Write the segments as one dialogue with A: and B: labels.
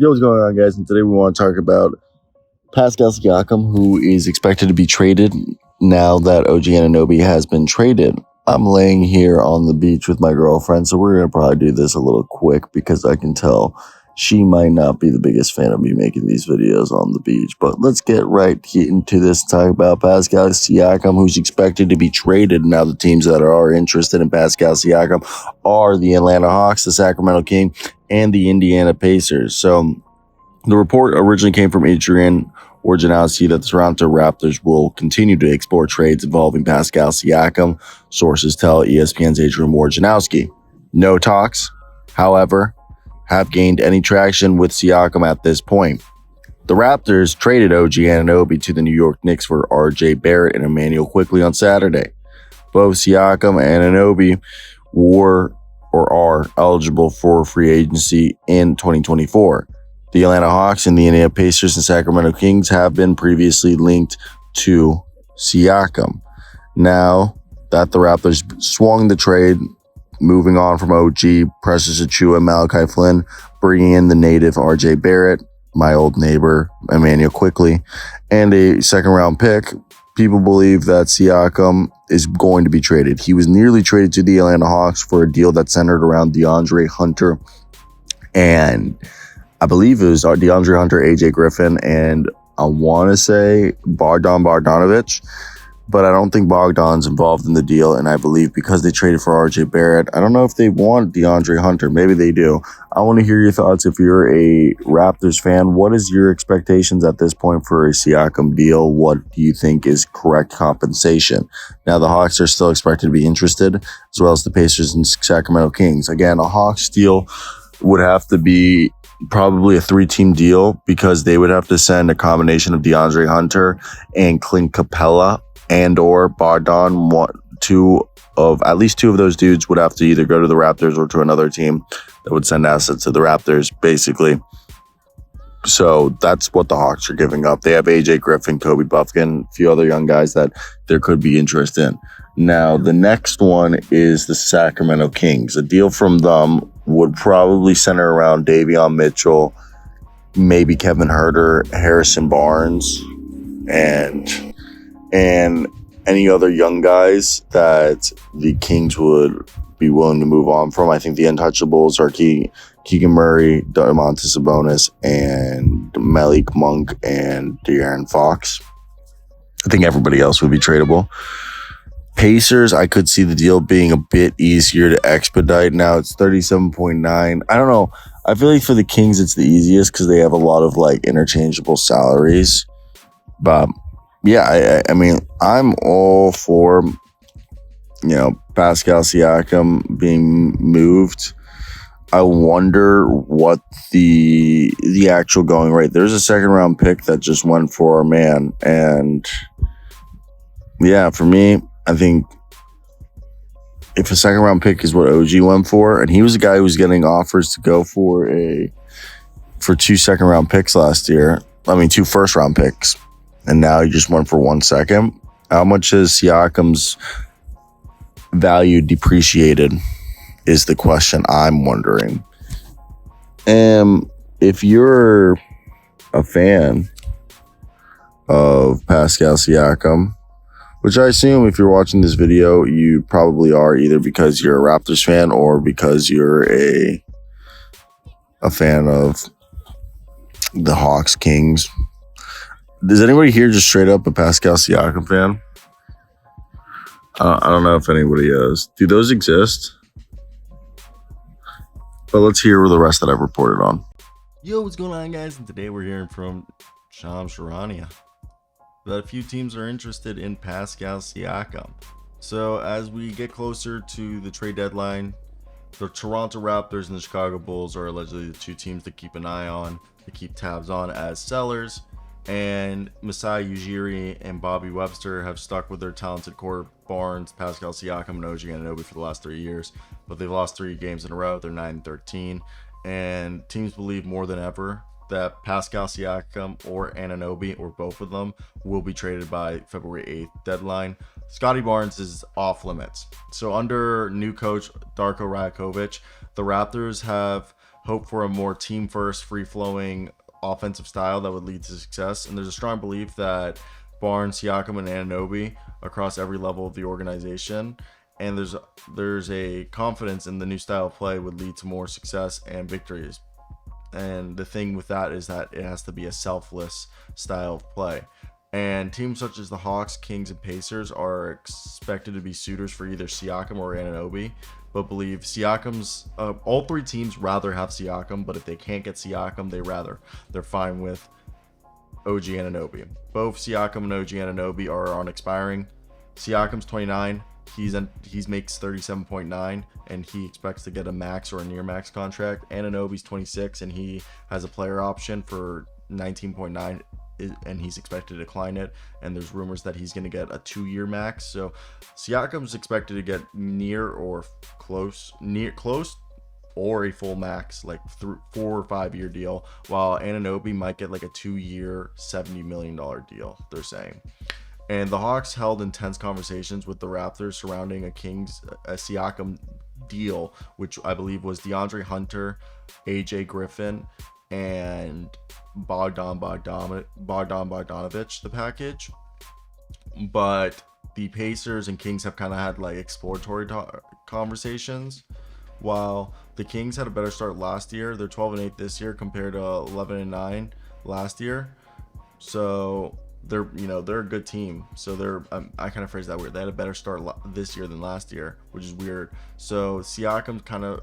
A: Yo, what's going on, guys? And today we want to talk about Pascal Siakam, who is expected to be traded now that OG Anunoby has been traded. I'm laying here on the beach with my girlfriend, so we're going to probably do this a little quick because I can tell she might not be the biggest fan of me making these videos on the beach. But let's get right into this and talk about Pascal Siakam, who's expected to be traded. Now, the teams that are interested in Pascal Siakam are the Atlanta Hawks, the Sacramento Kings, and the Indiana Pacers. So the report originally came from Achiuwa and Malachi that the Toronto Raptors will continue to explore trades involving Pascal Siakam. Sources tell ESPN's Adrian Wojnarowski. No talks, however, have gained any traction with Siakam at this point. The Raptors traded OG Anunoby to the New York Knicks for RJ Barrett and Immanuel Quickley on Saturday. Both Siakam and Anunoby were or are eligible for free agency in 2024. The Atlanta Hawks and the Indiana Pacers and Sacramento Kings have been previously linked to Siakam. Now that the Raptors swung the trade, moving on from OG, Precious Achiuwa and Malachi Flynn, bringing in the native RJ Barrett, my old neighbor, Immanuel Quickley, and a second-round pick, people believe that Siakam is going to be traded. He was nearly traded to the Atlanta Hawks for a deal that centered around DeAndre Hunter, and I believe it was DeAndre Hunter, AJ Griffin, and I want to say Bogdanovic, but I don't think Bogdan's involved in the deal, and I believe because they traded for RJ Barrett, I don't know if they want DeAndre Hunter. Maybe they do. I want to hear your thoughts. If you're a Raptors fan, what is your expectations at this point for a Siakam deal? What do you think is correct compensation? Now, the Hawks are still expected to be interested, as well as the Pacers and Sacramento Kings. Again, a Hawks deal would have to be probably a 3-team deal because they would have to send a combination of DeAndre Hunter and Clint Capella and or Bogdan. At least two of those dudes would have to either go to the Raptors or to another team that would send assets to the Raptors, basically. So that's what the Hawks are giving up. They have AJ Griffin, Kobe Buffkin, a few other young guys that there could be interest in. Now, the next one is the Sacramento Kings. A deal from them would probably center around Davion Mitchell, maybe Kevin Huerter, Harrison Barnes, and any other young guys that the Kings would be willing to move on from. I think the untouchables are Keegan Murray, Domantas Sabonis, and Malik Monk and De'Aaron Fox. I think everybody else would be tradable. Pacers, I could see the deal being a bit easier to expedite. Now it's 37.9. I don't know. I feel like for the Kings, it's the easiest because they have a lot of like interchangeable salaries. But yeah, I mean, I'm all for, Pascal Siakam being moved. I wonder what the actual going rate. There's a second round pick that just went for our man. And yeah, for me, I think if a second round pick is what OG went for, and he was a guy who was getting offers to go for 2 second round picks last year. 2 first round picks. And now he just went for 1 second. How much has Siakam's value depreciated is the question I'm wondering. If you're a fan of Pascal Siakam, which I assume if you're watching this video, you probably are, either because you're a Raptors fan or because you're a fan of the Hawks, Kings. Is anybody here just straight up a Pascal Siakam fan? I don't know if anybody is. Do those exist? But let's hear the rest that I've reported on.
B: Yo, what's going on, guys? And today we're hearing from Shams Charania that a few teams are interested in Pascal Siakam. So as we get closer to the trade deadline, the Toronto Raptors and the Chicago Bulls are allegedly the 2 teams to keep an eye on, to keep tabs on as sellers. And Masai Ujiri and Bobby Webster have stuck with their talented core, Barnes, Pascal Siakam, and OG Anunoby for the last 3 years. But they've lost 3 games in a row. They're 9-13. And teams believe more than ever that Pascal Siakam or Anunoby, or both of them, will be traded by February 8th deadline. Scotty Barnes is off limits. So under new coach Darko Rajakovic, the Raptors have hope for a more team first, free flowing offensive style that would lead to success. And there's a strong belief that Barnes, Siakam, and Anunoby across every level of the organization. And there's a confidence in the new style of play would lead to more success and victories. And the thing with that is that it has to be a selfless style of play. And teams such as the Hawks, Kings, and Pacers are expected to be suitors for either Siakam or Anunoby, but believe Siakam's all three teams rather have Siakam, but if they can't get Siakam, they're fine with OG Anunoby. Both Siakam and OG Anunoby are on expiring. Siakam's 29. He's makes 37.9 and he expects to get a max or a near max contract. Anunoby's 26 and he has a player option for 19.9 and he's expected to decline it, and there's rumors that he's going to get a 2-year max. So Siakam's expected to get near close or a full max, like 4 or 5 year deal, while Anunoby might get like a 2-year $70 million deal, they're saying. And the Hawks held intense conversations with the Raptors surrounding a Siakam deal, which I believe was DeAndre Hunter, AJ Griffin, and Bogdan Bogdanovic, the package. But the Pacers and Kings have kind of had like exploratory conversations. While the Kings had a better start last year, they're 12-8 this year compared to 11-9 last year. So they're a good team. So I kind of phrase that weird. They had a better start this year than last year, which is weird. So Siakam's kind of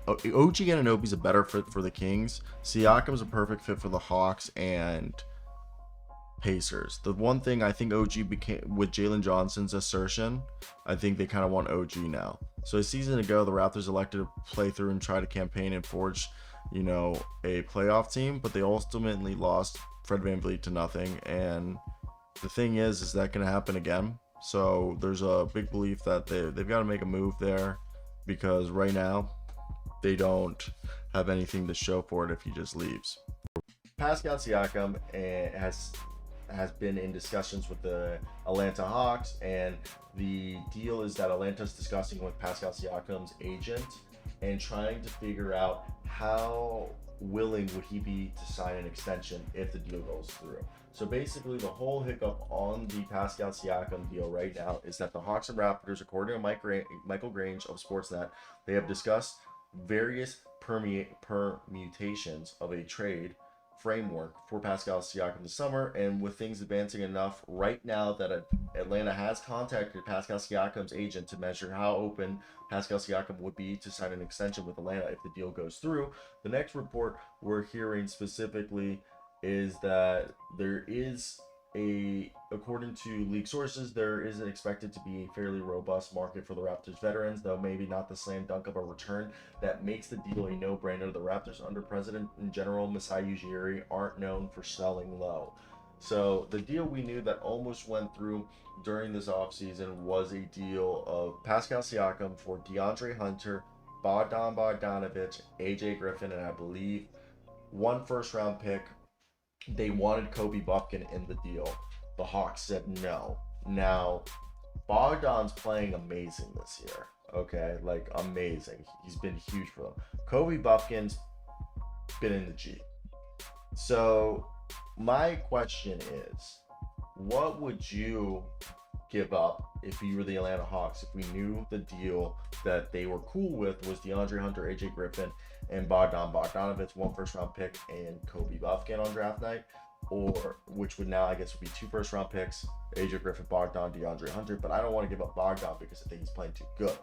B: OG Anunoby's a better fit for the Kings. Siakam's a perfect fit for the Hawks and Pacers. The one thing I think OG became with Jalen Johnson's assertion, I think they kind of want OG now. So a season ago, the Raptors elected to play through and try to campaign and forge, a playoff team, but they ultimately lost Fred VanVleet to nothing. And the thing is that going to happen again? So there's a big belief that they've got to make a move there, because right now they don't have anything to show for it if he just leaves. Pascal Siakam has been in discussions with the Atlanta Hawks, and the deal is that Atlanta's discussing with Pascal Siakam's agent and trying to figure out how willing would he be to sign an extension if the deal goes through. So basically the whole hiccup on the Pascal Siakam deal right now is that the Hawks and Raptors, according to Michael Grange of Sportsnet, they have discussed various permutations of a trade framework for Pascal Siakam this summer, and with things advancing enough right now that Atlanta has contacted Pascal Siakam's agent to measure how open Pascal Siakam would be to sign an extension with Atlanta if the deal goes through. The next report we're hearing specifically is that there is according to league sources, there is expected to be a fairly robust market for the Raptors veterans, though maybe not the slam dunk of a return that makes the deal a no-brainer. The Raptors under President and General Masai Ujiri aren't known for selling low. So the deal we knew that almost went through during this offseason was a deal of Pascal Siakam for DeAndre Hunter, Bogdan Bogdanovic, AJ Griffin, and I believe 1 first-round pick. They wanted Kobe Buffkin in the deal. The Hawks said no. Now, Bogdan's playing amazing this year. Okay, like amazing. He's been huge for them. Kobe Buffkin's been in the G. So, my question is, what would you give up if you were the Atlanta Hawks, if we knew the deal that they were cool with was DeAndre Hunter, AJ Griffin, and Bogdan Bogdanovic, 1 first-round pick, and Kobe Buffkin on draft night, or which would now, I guess, would be 2 first-round picks, AJ Griffin, Bogdan, DeAndre Hunter, but I don't want to give up Bogdan because I think he's playing too good.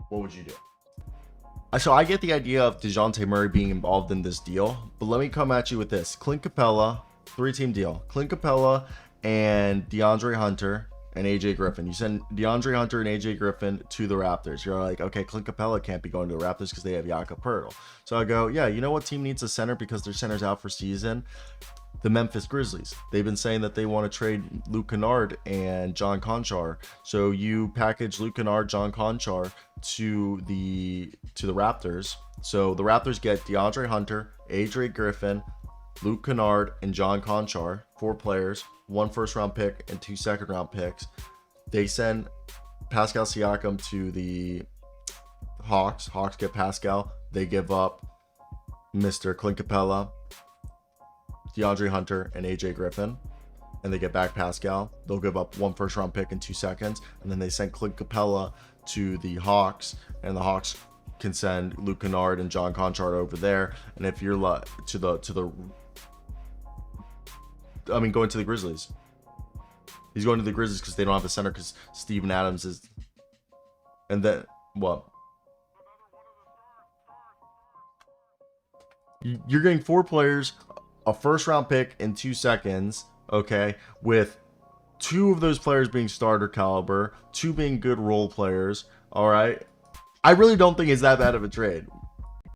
B: What would you do? So I get the idea of DeJounte Murray being involved in this deal, but let me come at you with this. Clint Capella, 3-team deal. Clint Capella and DeAndre Hunter and AJ Griffin. You send DeAndre Hunter and AJ Griffin to the Raptors. You're like, okay, Clint Capella can't be going to the Raptors because they have Jakob Poeltl. So I go, yeah, you know what team needs a center because their center's out for season? The Memphis Grizzlies. They've been saying that they want to trade Luke Kennard and John Conchar. So you package Luke Kennard, John Conchar to the Raptors. So the Raptors get DeAndre Hunter, AJ Griffin, Luke Kennard, and John Conchar, 4 players, 1 first-round pick and 2 second-round picks. They send Pascal Siakam to the Hawks. Hawks get Pascal. They give up Mr. Clint Capella, DeAndre Hunter, and AJ Griffin, and they get back Pascal. They'll give up 1 first-round pick in 2 seconds, and then they send Clint Capella to the Hawks, and the Hawks can send Luke Kennard and John Conchard over there. And if you're going to the Grizzlies. He's going to the Grizzlies because they don't have a center because Steven Adams is. And then what? You're getting 4 players, a first-round pick in 2 seconds. Okay, with 2 of those players being starter caliber, 2 being good role players. All right, I really don't think it's that bad of a trade.